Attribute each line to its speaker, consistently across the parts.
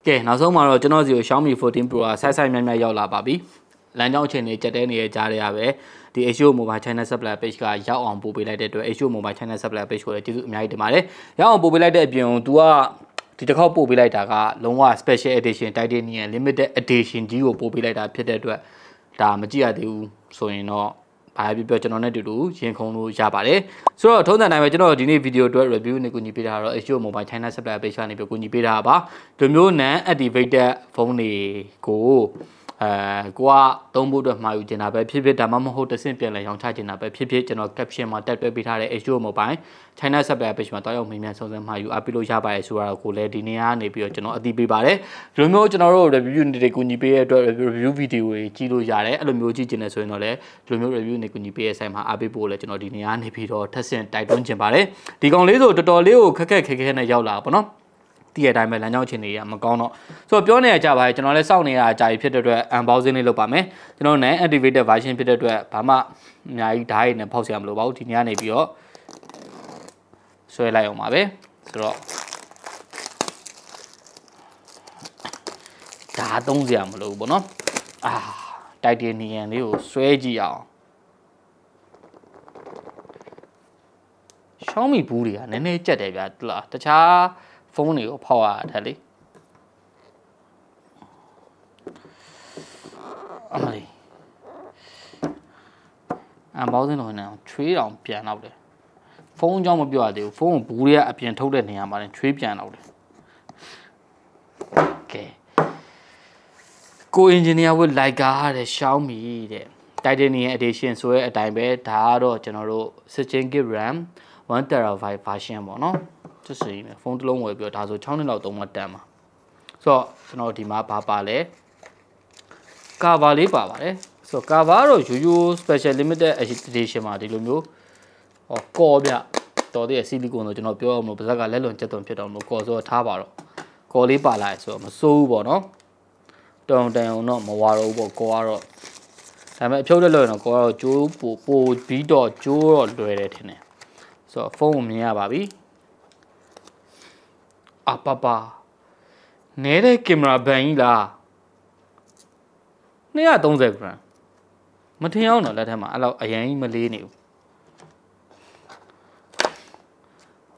Speaker 1: ကဲနောက်ဆုံးမှာတော့ကျွန်တော်စီကို Xiaomi 14 Pro ကဆိုက်များများရောက်လာပါပြီလမ်းကြောင်းအခြေအနေကြက်တဲနေရကြားရပဲဒီ HO Mobile China Supplier Page ကရောက်အောင်ပို့ပေးလိုက်တဲ့အတွက် HO Mobile China Supplier Page ကိုလည်းကျေးဇူးအများကြီးတင်ပါတယ်ရောက်အောင်ပို့ပေးလိုက်တဲ့အပြင် तू ကဒီတစ်ခေါက်ပို့ပေးလိုက်တာကလုံးဝ Special Edition Titanium Limited Edition ကြီးကိုပို့ပေးလိုက်တာဖြစ်တဲ့အတွက်ဒါမကြည့်ရသေးဘူးဆိုရင်တော့ဘာပြောကျွန်တော်နဲ့တူတူရင်ခုန်လို့ရပါတယ်ဆိုတော့ထုံးစံတိုင်းပဲကျွန်တော်ဒီနေ့ဗီဒီယိုအတွက် review နဲ့ကူညီပေးတာတော့ HO Mobile China Supplier Page ကနေပြီးကူညီပေးတာပါဒီမျိုး non activated ဖုန်းတွေကိုကိုကသုံးဖို့အတွက်မှာယူချင်တာပဲဖြစ်ဖြစ်ဒါမှမဟုတ်တစ်ဆင့်ပြန်လဲရောင်းချချင်တာပဲဖြစ်ဖြစ်ကျွန်တော် caption မှာတက်တွဲပေးထားတဲ့ HO Mobile China Supplier Page မှာတောက်ရောက်မိမြန်စုံစမ်းမှာယူအပ်ပြီးလို့ရပါတယ်ဆိုတော့ကိုလည်းဒီနေ့ကနေပြီးတော့ကျွန်တော်အသိပေးပါတယ်ဒီလိုမျိုးကျွန်တော်တို့ review တွေကူညီပေးတဲ့အတွက် review video တွေကြည့်လို့ရတယ်အဲ့လိုမျိုးကြည့်ချင်တယ်ဆိုရင်တော့လည်းဒီလိုမျိုး review တွေကူညီပေးတဲ့ဆိုင်မှာအားပေးဖို့လည်းကျွန်တော်ဒီနေ့ကနေပြီးတော့ထပ်ဆင့်တိုက်တွန်းချင်ပါတယ်ဒီကောင်လေးဆိုတော်တော်လေးကိုခက်ခဲနဲ့ရောက်လာပါတော့တည့်ရတိုင်းပဲလမ်းကြောင်းချင်းတွေကမကောင်းတော့ဆိုတော့ပြောနေရကြပါရဲ့ကျွန်တော်လည်းစောင့်နေရအကြာကြီးဖြစ်တဲ့အတွက် unboxing လေးလုပ်ပါမယ်ကျွန်တော် non activated version ဖြစ်တဲ့အတွက်ဘာမှအများကြီးဓာတ်ရည်နဲ့ဖောက်စရာမလိုပါဘူးဒီနေ့ကနေပြီးတော့ဆွဲလိုက်အောင်ပါပဲဆိုတော့ဓာတ်သုံးစရာမလိုဘူးပေါ့နော်titanium လေးကိုဆွဲကြည့်အောင် Xiaomi ဘူးတွေကနည်းနည်းကြက်တယ်ဗျာတခြားဖုန်းတွေကိုဖောက်ရတာလေအမလေးunboxing လုပ်နေအောင်ချွေးတောင်ပြန်တော့တယ်ဖုန်းအကြောင်းမပြောရသေးဘူးဖုန်းကိုဘူးတွေကအပြင်ထုတ်တဲ့နေရာမှာချွေးပြန်တော့တယ်ကဲကို engineer ဝတ်လိုက်ကားတဲ့ Xiaomi တဲ့ Titanium Edition ဆိုတဲ့အတိုင်းပဲဒါကတော့ကျွန်တော်တို့16GB RAM 1TB version ပေါ့နော်这是因为风的龙我也不要，他说厂里老多么淡嘛，说然后地嘛爸爸嘞，咖啡里爸爸嘞，说咖啡咯有 special limited edition 嘛，这里面哦高边到底是里公的，就那表我们不是个来轮这段片段，我们告诉他吧咯，高里爸来说我们收不喏，当然我那没话了，我高了，咱们漂的了呢，高了就不比到就了对的天呢，说风我们也爸比。爸爸，你的 camera 便宜啦？你也懂这个？没听到呢，那天嘛，阿拉阿爷没理你。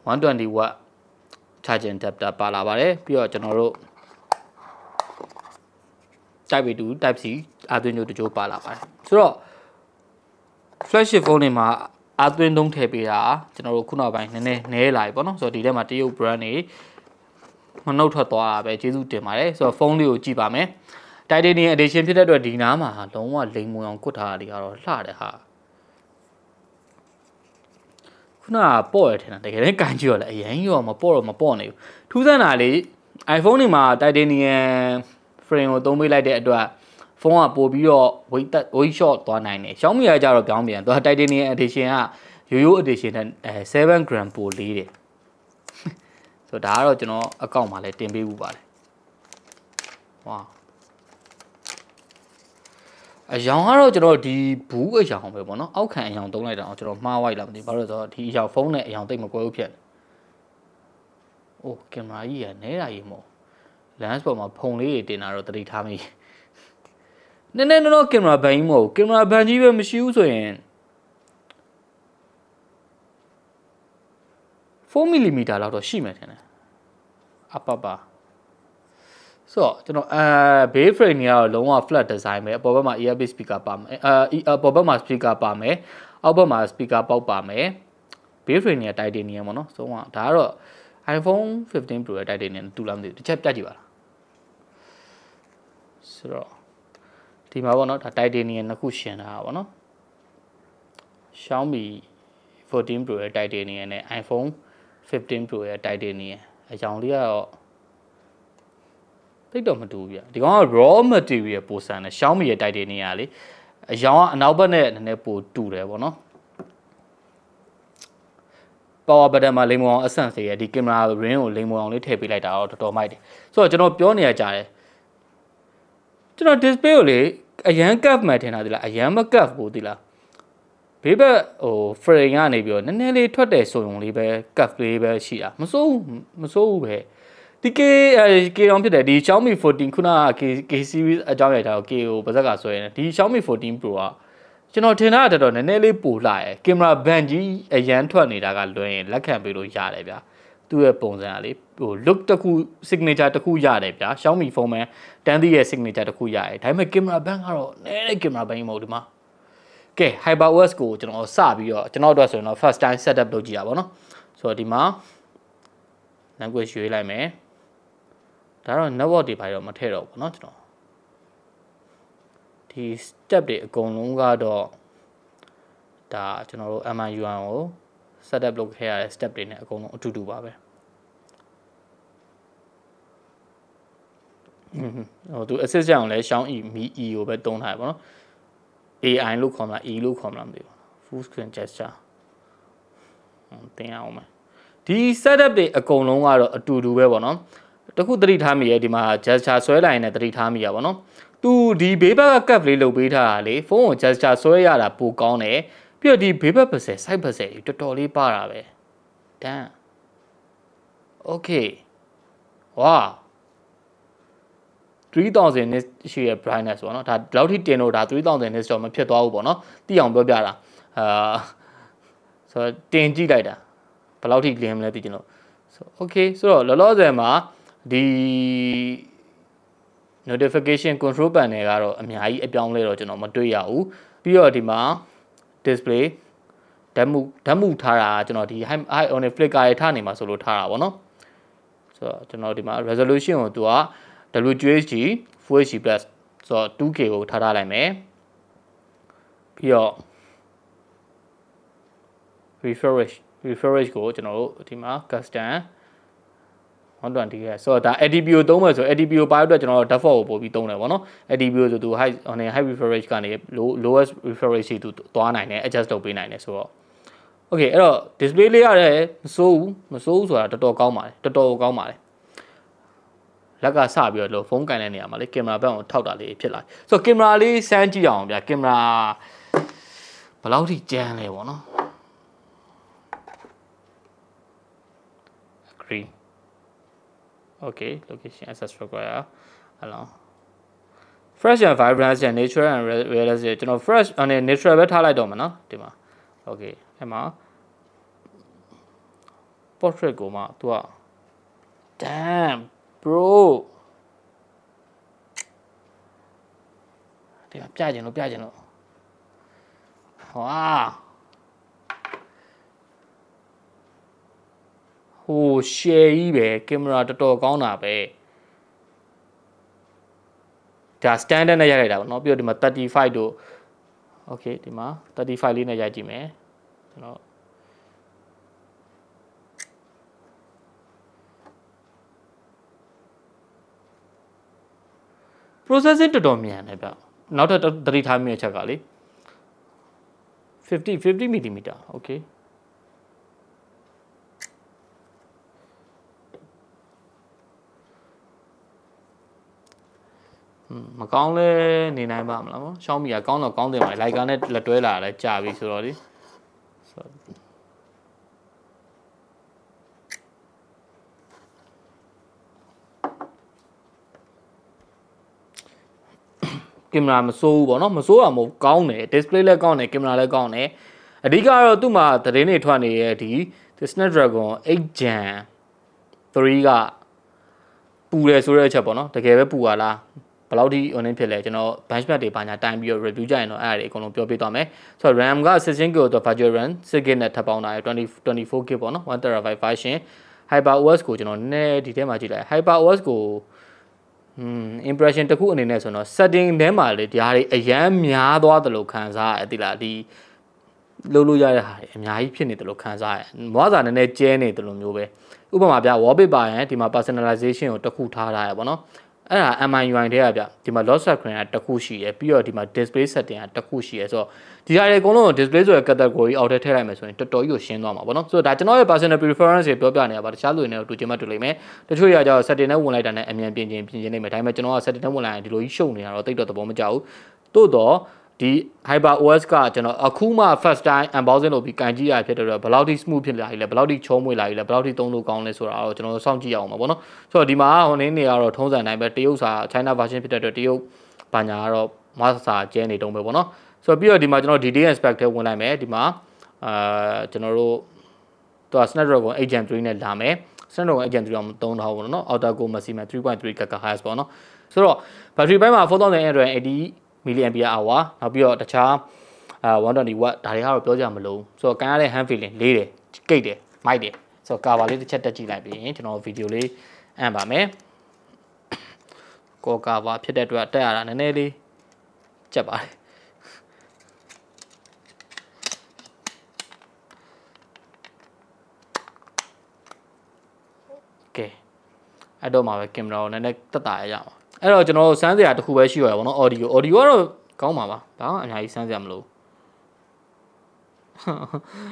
Speaker 1: 完全的我，插件搭巴拉巴嘞，比如ကျွန်တော်တို့type B 2 type C အသွင်းတို့တချို့ပါလာပါတယ်ဆိုတော့ flagship phone တွေမှာအသွင်းသုံးထည့်ပေးတာကျွန်တော်တို့ခုနောက်ပိုင်းနည်းနည်းနည်းလာပြီပေါ့နော်ဆိုတော့ဒီထဲမှာတရုတ် brand တွေမနှုတ်ထွက်သွားတာပဲကျေးဇူးတင်ပါတယ်ဆိုတော့ဖုန်းလေးကိုကြည့်ပါမယ် Titanium Edition ဖြစ်တဲ့အတွက်ဒီနားမှာလုံးဝလိမ်မွန်အောင်ကွတ်ထားတာတွေကတော့လှတယ်ဟာခုနကပေါ့ရထင်တာတကယ်လည်းကန်ကြည့်ရလဲအရင်ရောမပေါ့တော့မပေါ့နေဘူးထူးဆန်းတာလေ iPhone တွေမှာ Titanium frame ကိုသုံးပေးလိုက်တဲ့အတွက်ဖုန်းကပို့ပြီးတော့ weight short သွားနိုင်တယ် Xiaomi ကကြတော့ပြောင်းပြန်သူက Titanium Edition ကရိုးရိုး Edition နဲ့7 gram ပိုလေးတယ်ဆိုတော့ဒါကတော့ကျွန်တော်အကောင့်မှာလည်းတင်ပေးဘူးပါတယ်ဝါအယောင်ကတော့ကျွန်တော်ဒီဘူးအယောင်ပဲပေါ့နော်အောက်ခံအယောင်သုံးလိုက်တာအောင်ကျွန်တော်မှားဝိုက်လာမသိဘာလို့လဲဆိုတော့ဒီအယောင်ဖုန်းနဲ့အယောင်တိတ်မကွဲဘူးဖြစ်တယ်အိုးကင်မရာကြီးကနဲတာကြီးမို့ lens ပေါ်မှာဖုံလေးတွေတင်တာတော့တတိထားမိနည်းနည်းတော့ကင်မရာဘန်ကြီးမဟုတ်ကင်မရာဘန်ကြီးပဲမရှိဘူးဆိုရင်4mm လောက်တော့ရှိမယ်ထင်တယ်အပပါဆိုတော့ကျွန်တော်base frame ကြီးကတော့လုံးဝ flat design ပဲအပေါ်ဘက်မှာ earpiece speaker ပါမယ်အပေါ်ဘက်မှာ speaker ပါမယ်အောက်ဘက်မှာ speaker ပေါက်ပါမယ် base frame ကြီးက titanium ပေါ့နော်ဆိုတော့ဒါကတော့ iPhone 15 Pro ရဲ့ titanium တူလားမသိဘူးတစ်ချက်ပြတ်ကြည့်ပါလားဆိုတော့ဒီမှာပေါ့နော်ဒါ titanium နှစ်ခုရှင်တာပေါ့နော် Xiaomi 14 Pro ရဲ့ titanium နဲ့ iPhone 15 Pro ရဲ့ titanium အကြောင်းလေးကတော့တိတ်တော့မတူဘူးဗျဒီကောင်က raw material ပိုဆန်တယ် Xiaomi ရဲ့ titanium ကလေအကြောင်းကအနောက်ဘက်နဲ့နည်းနည်းပိုတူတယ်ပေါ့နော် power button မှာလိမ်မောင် essence တွေရဲ့ဒီ camera ring ကိုလိမ်မောင်လေးထည့်ပေးလိုက်တာတော့တော်တော်မိုက်တယ်ဆိုတော့ကျွန်တော်ပြောနေရကြတယ်ကျွန်တော် display ကိုလေအရန် curve မှထင်တာဒီလားအရန်မ curve ဘူးဒီလားဘေးဘက်ဟို frame ကနေပြီးတော့နည်းနည်းလေးထွက်တယ်ဆိုရင်လေးပဲ curve လေးပဲရှိတာမစိုးဘူးပဲ ဒီK တော့ဖြစ်တယ်ဒီ Xiaomi 14ခုနက K series အကြောင်းရိုက်တာကို K ကိုပါဇက်ကဆွဲနေဒီ Xiaomi 14 Pro ကကျွန်တော်ထင်တာတော်နည်းနည်းလေးပိုလှရယ်ကင်မရာဘန်ကြီးအရန်ထွက်နေတာကလွှဲရင်လက်ခံပေးလို့ရတယ်ဗျာသူ့ရဲ့ပုံစံကလေဟို look တစ်ခု signature တစ်ခုရတယ်ဗျာ Xiaomi phone မှာတန်းသီးရဲ့ signature တစ်ခုရတယ်ဒါပေမဲ့ကင်မရာဘန်ကတော့နည်းနည်းကင်မရာဘန်ကြီးမဟုတ်ဒီမှာကဲ HyperOS ကိုကျွန်တော်စပြီးတော့ကျွန်တော်တို့ဆိုရင်တော့ first time setup လုပ်ကြည့်ရပါတော့ဆိုတော့ဒီမှာ language ရွေးလိုက်မယ်ဒါတော့ network တွေဘာတော့မထည့်တော့ဘူးเนาะကျွန်တော်ဒီ step တွေအကုန်လုံးကတော့ဒါကျွန်တော်တို့ MIUI ကို setup လုပ်ခဲ့ရတဲ့ step တွေနဲ့အကုန်လုံးအတူတူပါပဲဟိုသူ assist ရအောင်လဲ Xiaomi Mi E ကိုပဲသုံးထားရပါတော့ AI လို့ခေါ်မလား E လို့ခေါ်မလားမသိဘူး full screen gesture တင်အောင်မယ်ဒီ setup တွေအကုန်လုံးကတော့အတူတူပဲပေါ့နော်တခုသတိထားမိရဲ့ဒီမှာ gesture ဆွဲလိုက်ရင်လည်းသတိထားမိရပါတော့သူဒီဘေးဘက်က cap လေးလုပ်ပေးထားတာလေဖုန်းကို gesture ဆွဲရတာပိုကောင်းတယ်ပြီးတော့ဒီဘေးဘက်ပတ်စဲ side ပတ်စဲတော်တော်လေးပါတာပဲတန်း okay ဝါ3000 nits ရှိရ brightness ပေါ့နော်ဒါဒီလောက်ထိတင်လို့ဒါ3000 nits တော့မဖြစ်သွားဘူးပေါ့နော်သိအောင်ပြောပြတာဆိုတော့တင်ကြည့်လိုက်တာဘယ်လောက်ထိလင်းမလဲသိချင်လို့ဆို okay ဆိုတော့လောလောဆယ်မှာဒီ notification control panel ကတော့အများကြီးအပြောင်းလဲတော့ကျွန်တော်မတွေ့ရဘူးပြီးတော့ဒီမှာ display ဓာတ်မှုထားတာကျွန်တော်ဒီ high on flicker ရထားနေမှာဆိုလို့ထားတာဗောနော်ဆိုတော့ကျွန်တော်ဒီမှာ resolution ကိုသူက WQHD Full HD Plus ဆိုတော့ 2K ကိုထားလိုက်မယ်ပြီးတော့ refresh ကိုကျွန်တော်တို့ဒီမှာ custom 120 Hz ဆိုတော့ဒါ ADP ကိုသုံးမယ်ဆို ADP ကိုပါအတွက်ကျွန်တော်တို့ default ကိုပို့ပြီးသုံးတယ်ဗောနော် ADP ကိုဆိုသူ high refresh ကနေ lowest refresh ရှိသူသွားနိုင်တယ် adjust လုပ်ပေးနိုင်တယ်ဆိုတော့ okay အဲ့တော့ display လေးရတယ်မစိုးဘူးဆိုတာတော်တော်ကောင်းပါတယ်တော်တော်ကောင်းပါတယ်လက်ကစပြီးတော့ဖုန်းကန်တဲ့နေရာမှာလေကင်မရာဘက်ကိုထောက်တာလေးဖြစ်လာဆိုတော့ကင်မရာလေးစမ်းကြည့်အောင်ဗျာကင်မရာဘယ်လောက်ထိကျန်းလဲဗောနော် agree okay location access require hello fresh and vibrant and natural and realistic ကျွန်တော် fresh and natural ပဲထားလိုက်တော့မှာနော်ဒီမှာ okay အဲ့မှာ portrait ကိုမှသူက damn bro ဒီမှာပြချင်လို့ဟွာဟို share ကြီးပဲကင်မရာတော်တော်ကောင်းတာပဲဒါ standard နဲ့ရိုက်လိုက်တာပေါ့နော်ပြီးတော့ဒီမှာ35တို့ okay ဒီမှာ35လေးနဲ့ရိုက်ကြည့်မယ်ကျွန်တော်processing တော်တော်မြန်တယ်ဗျနောက်ထပ်သတိထားမိတဲ့ချက်ကလေ50 mm okay မကောင်းလဲနေနိုင်ပါမလားဗော Xiaomi ကကောင်းတော့ကောင်းတယ်မှာ Leica နဲ့လက်တွဲလာလဲကြာပြီဆိုတော့လေကင်မရာမစိုးဘူးပေါ့နော်မစိုးရမဟုတ်ကောင်းတယ် display လည်းကောင်းတယ်ကင်မရာလည်းကောင်းတယ်အဓိကတော့သူ့မှာသတင်းတွေထွက်နေရဲ့ဒီ Snapdragon 8 Gen 3ကပူတယ်ဆိုတဲ့အချက်ပေါ့နော်တကယ်ပဲပူပါလားဘယ်လောက်ထိ online ဖြစ်လဲကျွန်တော် benchmark တွေဘာညာတိုင်းပြီးတော့ review ကြရင်တော့အဲ့ဒါတွေအကုန်လုံးပြောပြသွားမယ်ဆိုတော့ RAM က 16GB တော့ virtual RAM 6GB နဲ့ထပ်ပေါင်းတာရ 24GB ပေါ့နော် 1TB version HyperOS ကိုကျွန်တော်နည်းဒီထဲမှာကြည့်လိုက် HyperOS ကိုimpression တစ်ခုအနေနဲ့ဆိုတော့ setting ထဲမှာလေဒီဟာတွေအရန်များသွားတယ်လို့ခံစားရတယ်တိလားဒီလို့ရတဲ့ဟာတွေအများကြီးဖြစ်နေတယ်လို့ခံစားရတယ်။မွားစာနည်းနည်းကျဲနေတယ်လို့မျိုးပဲ။ဥပမာပြ wallpaper ရန်ဒီမှာ personalization ကိုတစ်ခုထားထားရပါတော့။အဲ့ဒါ MIUI ထဲကဗျဒီမှာ lock screen ကတစ်ခုရှိရပြီးတော့ဒီမှာ display setting ကတစ်ခုရှိရဆိုတော့ဒီဟာတွေအကုန်လုံး display ဆိုတဲ့ category အောက်ထဲထည့်လိုက်မယ်ဆိုရင်တော်တော်ကြီးကိုရှင်းသွားမှာပေါ့နော်။ဆိုတော့ဒါကျွန်တော်ရဲ့ personal preference တွေပြောပြနေတာပါတခြားလူတွေနဲ့တူချင်မှတူလိမ့်မယ်။တချို့တွေကကျတော့ setting နဲ့ဝင်လိုက်တာနဲ့အမြန်ပြင်နေမယ်။ဒါပေမဲ့ကျွန်တော်က setting နဲ့ဝင်လိုက်ရင်ဒီလိုကြီးရှုပ်နေတာတော့တိတ်တော့သဘောမကျဘူး။သို့တော့ ဒီ Hyper OS ကကျွန်တော်အခုမှ first time unboxing လုပ်ပြီးကန်ကြည့်ရဖြစ်တဲ့တော့ဘယ်လောက်ထိ smooth ဖြစ်လာပြီလဲဘယ်လောက်ထိချောမွေ့လာပြီလဲဘယ်လောက်ထိသုံးလို့ကောင်းလဲဆိုတာတော့ကျွန်တော်စောင့်ကြည့်အောင်ပါဗောနော်ဆိုတော့ဒီမှာဟိုနေကတော့ထုံးစံတိုင်းပဲတရုတ်စာ China version ဖြစ်တဲ့အတွက်တရုတ်ဘာညာကတော့မဆာကျဲနေတုံးပဲဗောနော်ဆိုတော့ပြီးတော့ဒီမှာကျွန်တော် detail inspect ထဲဝင်လိုက်မယ်ဒီမှာကျွန်တော်တို့တော့ Snapdragon 8 Gen 3နဲ့လာမယ် Snapdragon 8 Gen 3တော့မသုံးတော့ဘူးเนาะ Octa Core Maximum 3.3 GHz ပေါ့เนาะဆိုတော့ battery ဘက်မှာ 4880 mAh နောက်ပြီးတော့တခြား120W ဒါတွေကတော့ပြောကြမလို့ဆိုတော့ကန်ရတဲ့ hand feeling လေးတယ်ကိတ်တယ်မိုက်တယ်ဆိုတော့ cover လေးတစ်ချက်တက်ကြည့်လိုက်ပြီးရင်ကျွန်တော်ဗီဒီယိုလေးအမ်းပါမယ်ကော cover ဖြစ်တဲ့အတွက်တက်ရတာနည်းနည်းလေးကြက်ပါတယ်အဲ့တော့မှာပဲကင်မရာကိုနည်းနည်းတက်တာရအောင်အဲ့တော့ကျွန်တော်စမ်းစရာတစ်ခုပဲရှိရပါဘောနော် audio ကတော့ကောင်းပါပါဘာမှအများကြီးစမ်းစရာမလို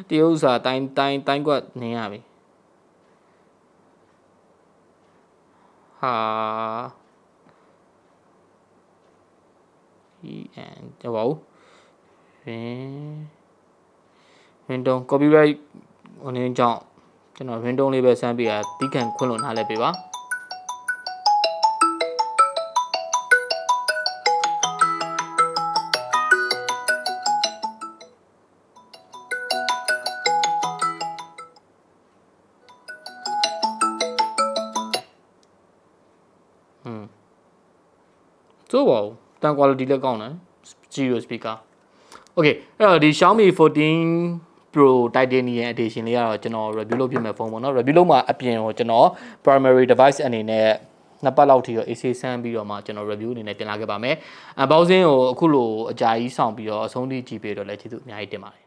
Speaker 1: တရုပ်စာတိုင်းကွက်နင်းရပြီဟာကြောက်ပါဦးWindows copyright ဟိုနေကြောင့်ကျွန်တော် Windows လေးပဲစမ်းပြရတီးခံခွင့်လို့နားလဲပေးပါဆိုးပါဦးတန် quality လည်းကောင်းတယ် stereo speaker okay အဲ့တော့ဒီ Xiaomi 14 Pro Titanium Edition လေးကတော့ကျွန်တော် review လုပ်ပြမယ်ဖုန်းပေါ့နော် review လုပ်မှာအပြင်ကိုကျွန်တော် primary device အနေနဲ့နှစ်ပတ်လောက်ထိတော့ AC ဆန်းပြီးတော့မှကျွန်တော် review အနေနဲ့တင်လာခဲ့ပါမယ် unboxing ကိုအခုလိုအကြာကြီးဆောင်ပြီးတော့အဆုံးထိကြည့်ပေးတော့လည်းကျေးဇူးအများကြီးတင်ပါတယ်